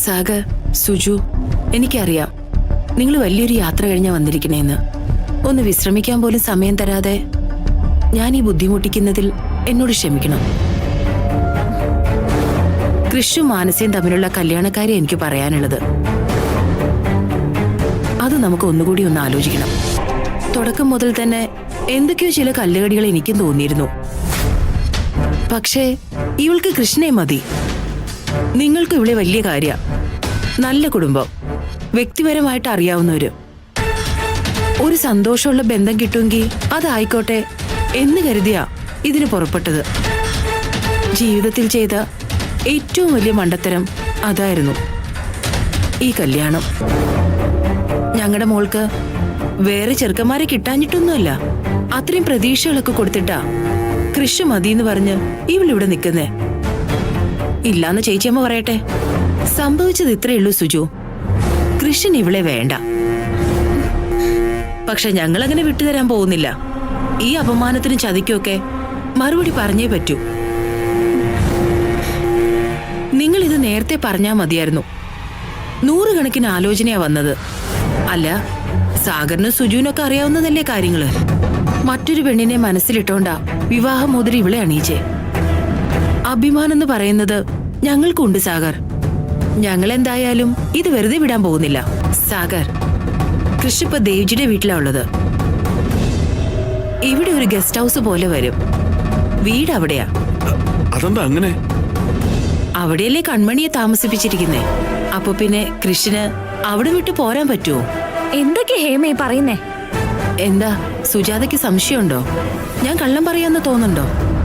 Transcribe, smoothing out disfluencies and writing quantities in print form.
സാഗർ, സുജു, എനിക്കറിയാം നിങ്ങൾ വലിയൊരു യാത്ര കഴിഞ്ഞാ വന്നിരിക്കണേന്ന്. ഒന്ന് വിശ്രമിക്കാൻ പോലും സമയം തരാതെ ഞാൻ ഈ ബുദ്ധിമുട്ടിക്കുന്നതിൽ എന്നോട് ക്ഷമിക്കണം. കൃഷും മാനസയും തമ്മിലുള്ള കല്യാണക്കാരെ എനിക്ക് പറയാനുള്ളത്. അത് നമുക്ക് ഒന്നുകൂടി ഒന്ന് ആലോചിക്കണം. തുടക്കം മുതൽ തന്നെ എന്തൊക്കെയോ ചില കല്ലുകടികൾ എനിക്കും തോന്നിയിരുന്നു. പക്ഷേ ഇവൾക്ക് കൃഷ്ണനെ മതി. നിങ്ങൾക്ക് ഇവിടെ വലിയ കാര്യ, നല്ല കുടുംബം, വ്യക്തിപരമായിട്ട് അറിയാവുന്നവര്, ഒരു സന്തോഷമുള്ള ബന്ധം കിട്ടുമെങ്കിൽ അതായിക്കോട്ടെ എന്ന് കരുതിയാ ഇതിന് പുറപ്പെട്ടത്. ജീവിതത്തിൽ ചെയ്ത ഏറ്റവും വലിയ മണ്ടത്തരം അതായിരുന്നു ഈ കല്യാണം. ഞങ്ങളുടെ മോൾക്ക് വേറെ ചെറുക്കന്മാരെ കിട്ടാഞ്ഞിട്ടൊന്നുമല്ല, അത്രയും പ്രതീക്ഷകളൊക്കെ കൊടുത്തിട്ടാ കൃഷി മതിന്ന് പറഞ്ഞ് ഇവളിവിടെ നിൽക്കുന്നേ. ഇല്ലാന്ന് ചേച്ചിയമ്മ പറയട്ടെ. സംഭവിച്ചത് ഇത്രയേ ഉള്ളൂ സുജു. കൃഷിന് ഇവളെ വേണ്ട. പക്ഷെ ഞങ്ങളങ്ങനെ വിട്ടുതരാൻ പോകുന്നില്ല. ഈ അപമാനത്തിനും ചതിക്കുമൊക്കെ മറുപടി പറഞ്ഞേ പറ്റൂ. നിങ്ങൾ ഇത് നേരത്തെ പറഞ്ഞാ മതിയായിരുന്നു. 100 കണക്കിന് ആലോചനയാ വന്നത്. അല്ല, സാഗറിനും സുജുവിനൊക്കെ അറിയാവുന്നതല്ലേ കാര്യങ്ങള്. മറ്റൊരു പെണ്ണിനെ മനസ്സിലിട്ടോണ്ടാ വിവാഹമോതിരി ഇവളെ അണിയിച്ചേ. അഭിമാനം എന്ന് പറയുന്നത് ഞങ്ങൾക്കുണ്ട് സാഗർ. ഞങ്ങൾ എന്തായാലും ഇത് വെറുതെ വിടാൻ പോകുന്നില്ല. സാഗർ, കൃഷി ഇപ്പൊ ദേവ്ജിയുടെ വീട്ടിലാ ഉള്ളത്. ഇവിടെ ഒരു ഗസ്റ്റ് ഹൗസ് പോലെ വരും. വീട് അവിടെയാ. അതെന്താ അങ്ങനെ? അവിടെയല്ലേ കൺമണിയെ താമസിപ്പിച്ചിരിക്കുന്നേ. അപ്പൊ പിന്നെ കൃഷിന് അവിടെ വിട്ട് പോരാൻ പറ്റുമോ? എന്തൊക്കെ ഹേമേ പറയുന്നേ? എന്താ സുജാതയ്ക്ക് സംശയമുണ്ടോ? ഞാൻ കള്ളം പറയാന്ന് തോന്നുന്നുണ്ടോ?